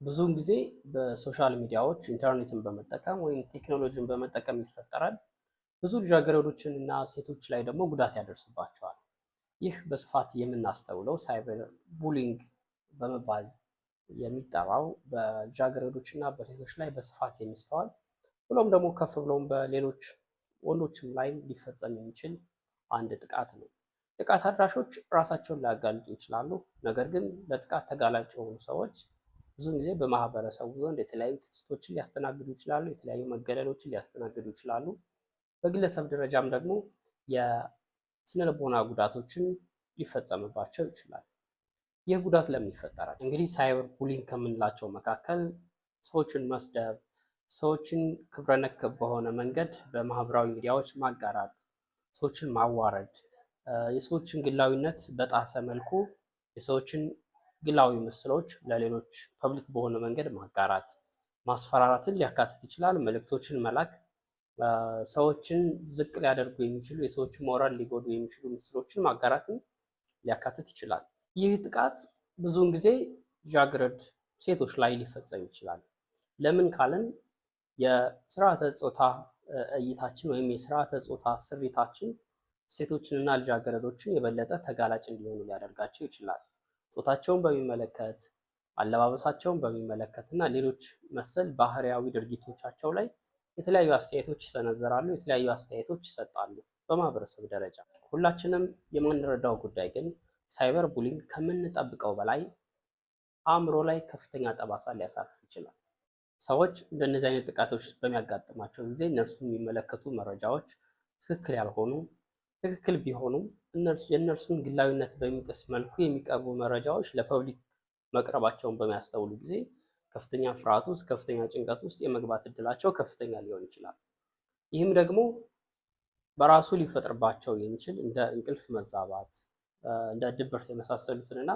ብዙውን ጊዜ በሶሻል ሚዲያዎች ኢንተርኔትን በመጠቀም ወይም ቴክኖሎጂን በመጠቀም ይፈጠራል። ብዙ ልጃገረዶችን እና ሴቶች ላይ ደግሞ ጉዳት ያደርስባቸዋል። ይህ በስፋት የምናስተውለው ሳይበር ቡሊንግ በመባል የሚጠራው በልጃገረዶች እና በሴቶች ላይ በስፋት የሚስተዋል ብሎም ደግሞ ከፍ ብሎም በሌሎች ወንዶችም ላይ ሊፈጸም የሚችል አንድ ጥቃት ነው። ጥቃት አድራሾች ራሳቸውን ሊያጋልጡ ይችላሉ። ነገር ግን ለጥቃት ተጋላጭ የሆኑ ሰዎች ብዙውን ጊዜ በማህበረሰቡ ዘንድ የተለያዩ ትችቶችን ሊያስተናግዱ ይችላሉ። የተለያዩ መገለሎችን ሊያስተናግዱ ይችላሉ። በግለሰብ ደረጃም ደግሞ የስነልቦና ጉዳቶችን ሊፈጸምባቸው ይችላል። ይህ ጉዳት ለምን ይፈጠራል? እንግዲህ ሳይበር ቡሊንግ ከምንላቸው መካከል ሰዎችን መስደብ፣ ሰዎችን ክብረነክ በሆነ መንገድ በማህበራዊ ሚዲያዎች ማጋራት፣ ሰዎችን ማዋረድ፣ የሰዎችን ግላዊነት በጣሰ መልኩ የሰዎችን ግላዊ ምስሎች ለሌሎች ፐብሊክ በሆነ መንገድ ማጋራት፣ ማስፈራራትን ሊያካትት ይችላል። መልእክቶችን መላክ፣ ሰዎችን ዝቅ ሊያደርጉ የሚችሉ የሰዎችን ሞራል ሊጎዱ የሚችሉ ምስሎችን ማጋራትን ሊያካትት ይችላል። ይህ ጥቃት ብዙውን ጊዜ ልጃገረድ ሴቶች ላይ ሊፈጸም ይችላል። ለምን ካልን የስርዓተ ጾታ እይታችን ወይም የስርዓተ ጾታ ስሪታችን ሴቶችንና ልጃገረዶችን የበለጠ ተጋላጭ እንዲሆኑ ሊያደርጋቸው ይችላል። ጾታቸውን በሚመለከት አለባበሳቸውን በሚመለከት እና ሌሎች መሰል ባህሪያዊ ድርጊቶቻቸው ላይ የተለያዩ አስተያየቶች ይሰነዘራሉ፣ የተለያዩ አስተያየቶች ይሰጣሉ በማህበረሰብ ደረጃ። ሁላችንም የማንረዳው ጉዳይ ግን ሳይበር ቡሊንግ ከምንጠብቀው በላይ አእምሮ ላይ ከፍተኛ ጠባሳ ሊያሳርፍ ይችላል። ሰዎች እንደነዚህ አይነት ጥቃቶች በሚያጋጥማቸው ጊዜ እነርሱ የሚመለከቱ መረጃዎች ትክክል ያልሆኑ፣ ትክክል ቢሆኑም የእነርሱን ግላዊነት በሚጥስ መልኩ የሚቀርቡ መረጃዎች ለፐብሊክ መቅረባቸውን በሚያስተውሉ ጊዜ ከፍተኛ ፍርሃት ውስጥ፣ ከፍተኛ ጭንቀት ውስጥ የመግባት እድላቸው ከፍተኛ ሊሆን ይችላል። ይህም ደግሞ በራሱ ሊፈጥርባቸው የሚችል እንደ እንቅልፍ መዛባት፣ እንደ ድብርት የመሳሰሉትንና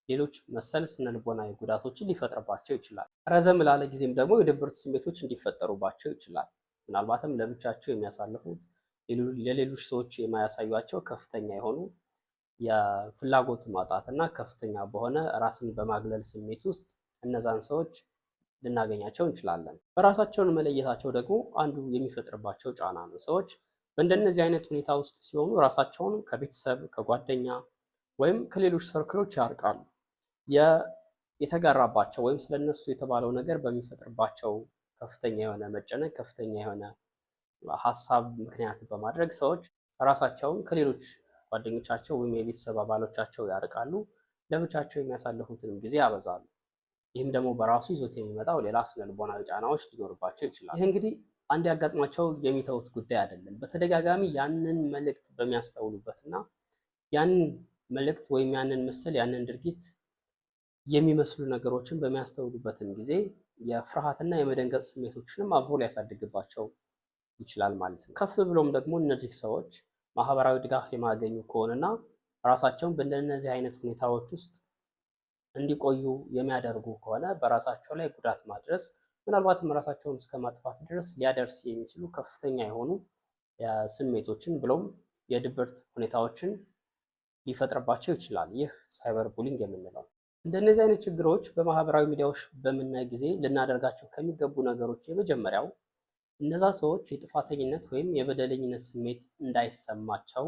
ሌሎች መሰል ስነልቦናዊ ጉዳቶችን ሊፈጥርባቸው ይችላል። ረዘም ላለ ጊዜም ደግሞ የድብርት ስሜቶች እንዲፈጠሩባቸው ይችላል። ምናልባትም ለብቻቸው የሚያሳልፉት ለሌሎች ሰዎች የማያሳዩቸው ከፍተኛ የሆኑ የፍላጎት ማጣት እና ከፍተኛ በሆነ ራስን በማግለል ስሜት ውስጥ እነዛን ሰዎች ልናገኛቸው እንችላለን። በራሳቸውን መለየታቸው ደግሞ አንዱ የሚፈጥርባቸው ጫና ነው። ሰዎች በእንደነዚህ አይነት ሁኔታ ውስጥ ሲሆኑ ራሳቸውን ከቤተሰብ ከጓደኛ ወይም ከሌሎች ሰርክሎች ያርቃሉ። የተጋራባቸው ወይም ስለነሱ የተባለው ነገር በሚፈጥርባቸው ከፍተኛ የሆነ መጨነቅ፣ ከፍተኛ የሆነ ሀሳብ ምክንያት በማድረግ ሰዎች ራሳቸውን ከሌሎች ጓደኞቻቸው ወይም የቤተሰብ አባሎቻቸው ያርቃሉ። ለብቻቸው የሚያሳልፉትንም ጊዜ ያበዛሉ። ይህም ደግሞ በራሱ ይዞት የሚመጣው ሌላ ስነልቦናዊ ጫናዎች ሊኖርባቸው ይችላል። ይህ እንግዲህ አንድ ያጋጥማቸው የሚተውት ጉዳይ አይደለም። በተደጋጋሚ ያንን መልእክት በሚያስተውሉበትና ያንን መልእክት ወይም ያንን ምስል ያንን ድርጊት የሚመስሉ ነገሮችን በሚያስተውሉበትም ጊዜ የፍርሃትና የመደንገጥ ስሜቶችንም አብሮ ሊያሳድግባቸው ይችላል ማለት ነው። ከፍ ብሎም ደግሞ እነዚህ ሰዎች ማህበራዊ ድጋፍ የማገኙ ከሆነና ራሳቸውን በእንደነዚህ አይነት ሁኔታዎች ውስጥ እንዲቆዩ የሚያደርጉ ከሆነ በራሳቸው ላይ ጉዳት ማድረስ ምናልባትም ራሳቸውን እስከ ማጥፋት ድረስ ሊያደርስ የሚችሉ ከፍተኛ የሆኑ ስሜቶችን ብሎም የድብርት ሁኔታዎችን ሊፈጥርባቸው ይችላል። ይህ ሳይበር ቡሊንግ የምንለው እንደነዚህ አይነት ችግሮች በማህበራዊ ሚዲያዎች በምናይ ጊዜ ልናደርጋቸው ከሚገቡ ነገሮች የመጀመሪያው እነዛ ሰዎች የጥፋተኝነት ወይም የበደለኝነት ስሜት እንዳይሰማቸው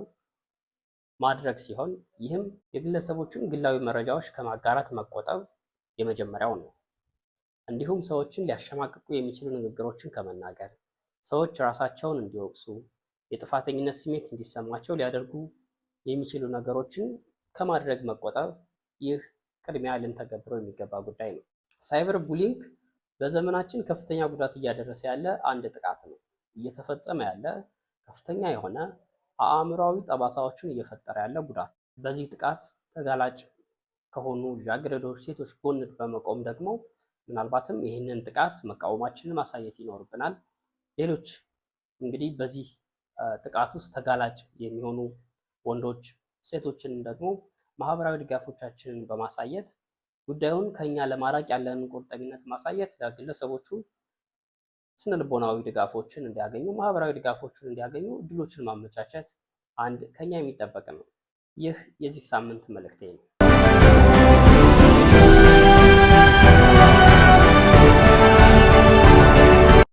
ማድረግ ሲሆን ይህም የግለሰቦችን ግላዊ መረጃዎች ከማጋራት መቆጠብ የመጀመሪያው ነው። እንዲሁም ሰዎችን ሊያሸማቅቁ የሚችሉ ንግግሮችን ከመናገር፣ ሰዎች ራሳቸውን እንዲወቅሱ፣ የጥፋተኝነት ስሜት እንዲሰማቸው ሊያደርጉ የሚችሉ ነገሮችን ከማድረግ መቆጠብ ይህ ቅድሚያ ልንተገብረው የሚገባ ጉዳይ ነው። ሳይበር ቡሊንግ በዘመናችን ከፍተኛ ጉዳት እያደረሰ ያለ አንድ ጥቃት ነው። እየተፈጸመ ያለ ከፍተኛ የሆነ አእምሯዊ ጠባሳዎችን እየፈጠረ ያለ ጉዳት። በዚህ ጥቃት ተጋላጭ ከሆኑ ልጃገረዶች፣ ሴቶች ጎን በመቆም ደግሞ ምናልባትም ይህንን ጥቃት መቃወማችንን ማሳየት ይኖርብናል። ሌሎች እንግዲህ በዚህ ጥቃት ውስጥ ተጋላጭ የሚሆኑ ወንዶች፣ ሴቶችን ደግሞ ማህበራዊ ድጋፎቻችንን በማሳየት ጉዳዩን ከኛ ለማራቅ ያለንን ቁርጠኝነት ማሳየት ለግለሰቦቹ ስነልቦናዊ ድጋፎችን እንዲያገኙ፣ ማህበራዊ ድጋፎችን እንዲያገኙ እድሎችን ማመቻቸት አንድ ከኛ የሚጠበቅ ነው። ይህ የዚህ ሳምንት መልእክቴ ነው።